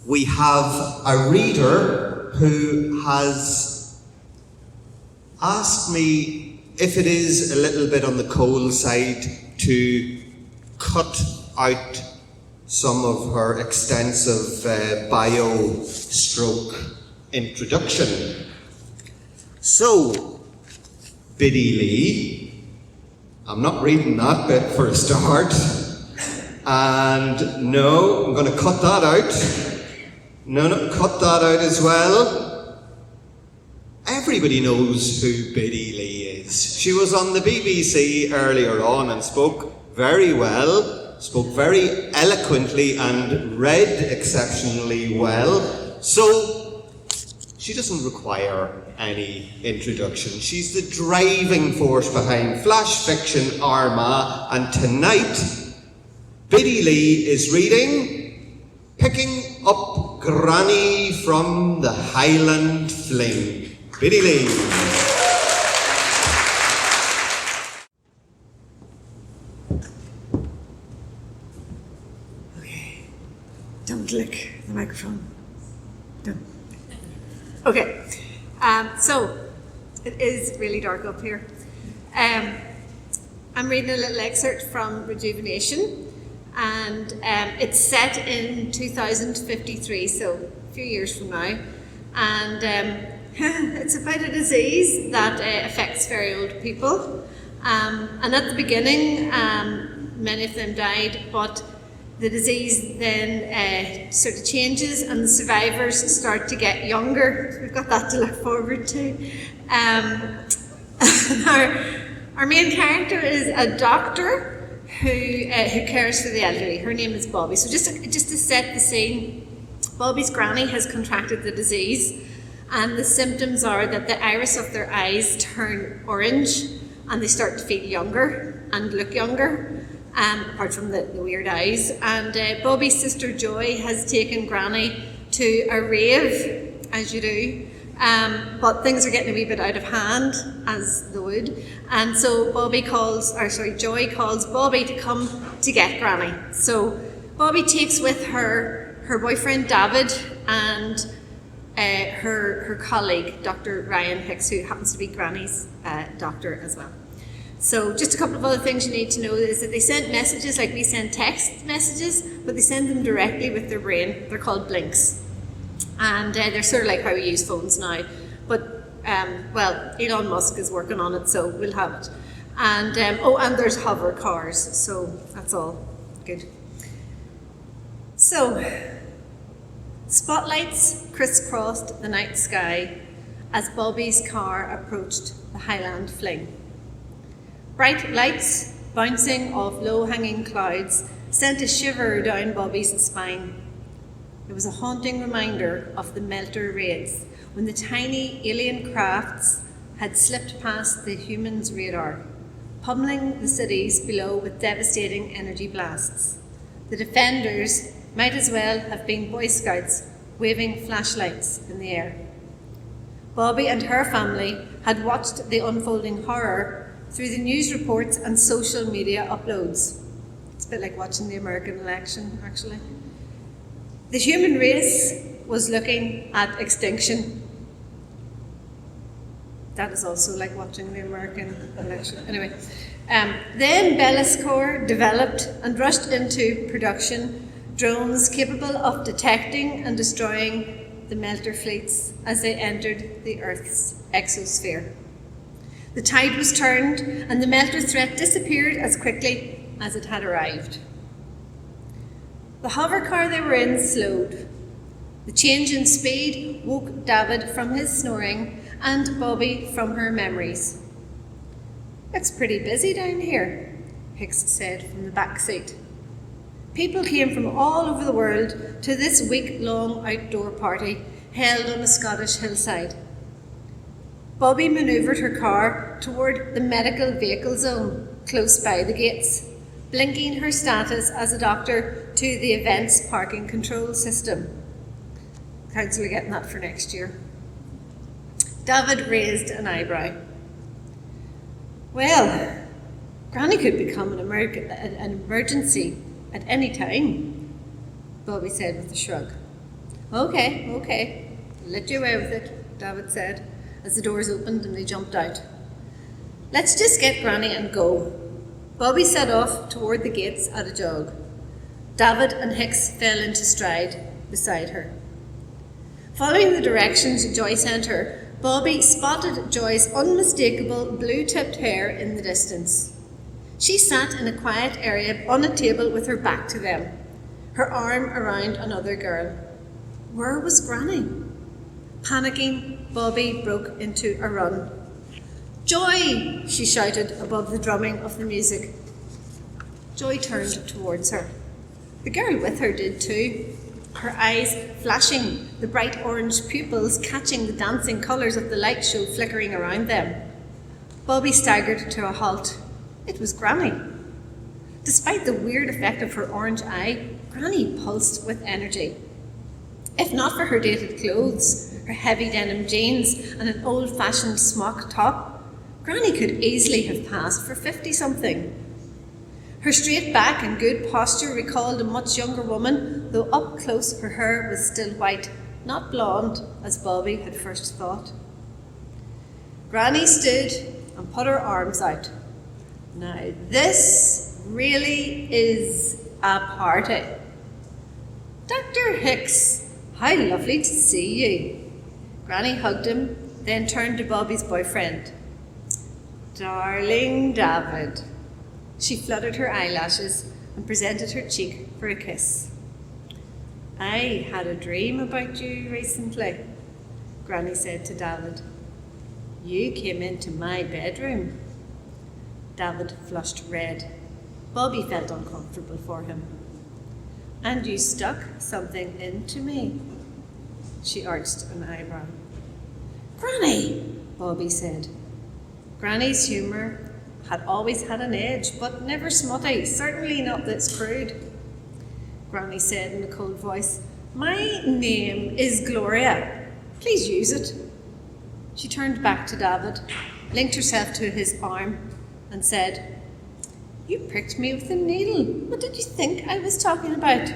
we have a reader who has asked me if it is a little bit on the cold side to cut out some of her extensive bio-stroke introduction. So, Byddi Lee, I'm not reading that bit for a start, and no, I'm going to cut that out. No, cut that out as well. Everybody knows who Byddi Lee is. She was on the BBC earlier on and spoke very well, spoke very eloquently and read exceptionally well. So she doesn't require any introduction. She's the driving force behind flash fiction Armagh, and tonight Byddi Lee is reading Picking Up Granny from the Highland Fling. Byddi Lee. Okay, don't lick the microphone. Don't. Okay, so it is really dark up here. I'm reading a little excerpt from Rejuvenation, and it's set in 2053, so a few years from now, and it's about a disease that affects very old people, and at the beginning many of them died, but the disease then sort of changes and the survivors start to get younger. So we've got that to look forward to. Our main character is a doctor who cares for the elderly. Her name is Bobby. So just to set the scene, Bobby's granny has contracted the disease, and the symptoms are that the iris of their eyes turn orange and they start to feel younger and look younger, apart from the weird eyes. And Bobby's sister Joy has taken Granny to a rave, as you do, but things are getting a wee bit out of hand, as they would. And so Joy calls Bobby to come to get Granny. So Bobby takes with her boyfriend David and her colleague, Dr. Ryan Hicks, who happens to be Granny's doctor as well. So just a couple of other things you need to know is that they send messages like we send text messages, but they send them directly with their brain. They're called blinks. And they're sort of like how we use phones now. But, Elon Musk is working on it, so we'll have it. And, and there's hover cars, so that's all good. So, spotlights crisscrossed the night sky as Bobby's car approached the Highland Fling. Bright lights bouncing off low-hanging clouds sent a shiver down Bobby's spine. It was a haunting reminder of the Melter raids, when the tiny alien crafts had slipped past the humans' radar, pummeling the cities below with devastating energy blasts. The defenders might as well have been Boy Scouts waving flashlights in the air. Bobby and her family had watched the unfolding horror through the news reports and social media uploads. It's a bit like watching the American election, actually. The human race was looking at extinction. That is also like watching the American election. Anyway, then Belliscore developed and rushed into production drones capable of detecting and destroying the Melter fleets as they entered the Earth's exosphere. The tide was turned and the Melter threat disappeared as quickly as it had arrived. The hovercar they were in slowed. The change in speed woke David from his snoring and Bobby from her memories. "It's pretty busy down here," Hicks said from the back seat. People came from all over the world to this week-long outdoor party held on a Scottish hillside. Bobby manoeuvred her car toward the medical vehicle zone close by the gates, blinking her status as a doctor to the events parking control system. Council are getting that for next year. David raised an eyebrow. "Well, Granny could become an emergency at any time," Bobby said with a shrug. Okay. I'll let you away with it, David said, as the doors opened and they jumped out. Let's just get Granny and go. Bobby set off toward the gates at a jog. David and Hicks fell into stride beside her. Following the directions Joy sent her, Bobby spotted Joy's unmistakable blue-tipped hair in the distance. She sat in a quiet area on a table with her back to them, her arm around another girl. Where was Granny? Panicking, Bobby broke into a run. Joy! She shouted above the drumming of the music. Joy turned towards her. The girl with her did too, her eyes flashing, the bright orange pupils catching the dancing colours of the light show flickering around them. Bobby staggered to a halt. It was Granny. Despite the weird effect of her orange eye, Granny pulsed with energy. If not for her dated clothes, her heavy denim jeans and an old-fashioned smock top, Granny could easily have passed for 50-something. Her straight back and good posture recalled a much younger woman, though up close her hair was still white, not blonde, as Bobby had first thought. Granny stood and put her arms out. Now this really is a party. Dr. Hicks, how lovely to see you. Granny hugged him, then turned to Bobby's boyfriend. Darling David. She fluttered her eyelashes and presented her cheek for a kiss. I had a dream about you recently, Granny said to David. You came into my bedroom. David flushed red. Bobby felt uncomfortable for him. And you stuck something into me. She arched an eyebrow. Granny, Bobby said. Granny's humour had always had an edge, but never smutty, certainly not this crude. Granny said in a cold voice, My name is Gloria. Please use it. She turned back to David, linked herself to his arm, and said, You pricked me with a needle. What did you think I was talking about?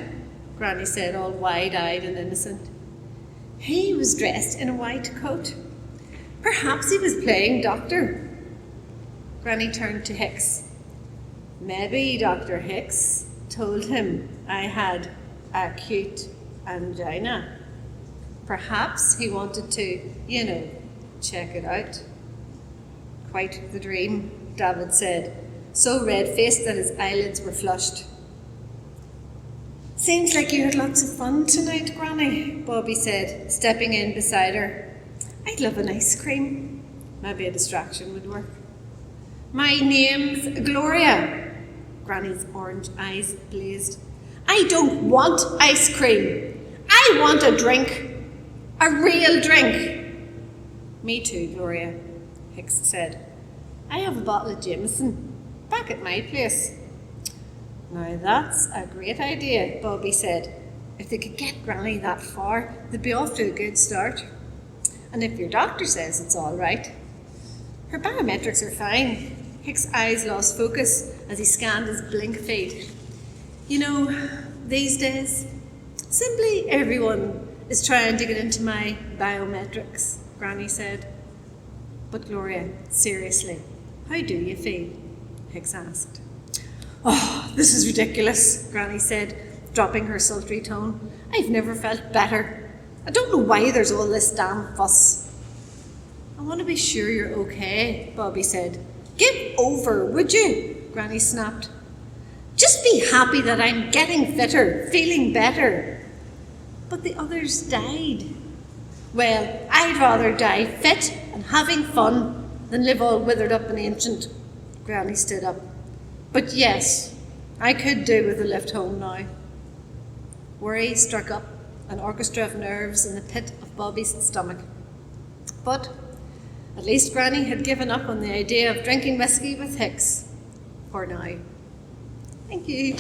Granny said, all wide-eyed and innocent. He was dressed in a white coat. Perhaps he was playing doctor. Granny turned to Hicks. Maybe Dr. Hicks told him I had acute angina. Perhaps he wanted to, check it out. Quite the dream, David said, so red-faced that his eyelids were flushed. Seems like you had lots of fun tonight, Granny, Bobby said, stepping in beside her. I'd love an ice cream. Maybe a distraction would work. My name's Gloria. Granny's orange eyes blazed. I don't want ice cream. I want a drink. A real drink. Me too, Gloria, Hicks said. I have a bottle of Jameson back at my place. Now that's a great idea, Bobby said. If they could get Granny that far, they'd be off to a good start. And if your doctor says it's all right. Her biometrics are fine. Hicks' eyes lost focus as he scanned his blink feed. These days, simply everyone is trying to get into my biometrics, Granny said. But Gloria, seriously, how do you feel? Hicks asked. Oh, this is ridiculous, Granny said, dropping her sultry tone. I've never felt better. I don't know why there's all this damn fuss. I want to be sure you're okay, Bobby said. Give over, would you? Granny snapped. Just be happy that I'm getting fitter, feeling better. But the others died. Well, I'd rather die fit and having fun than live all withered up and ancient. Granny stood up. But yes, I could do with a lift home now. Worry struck up an orchestra of nerves in the pit of Bobby's stomach. But at least Granny had given up on the idea of drinking whiskey with Hicks. For now. Thank you.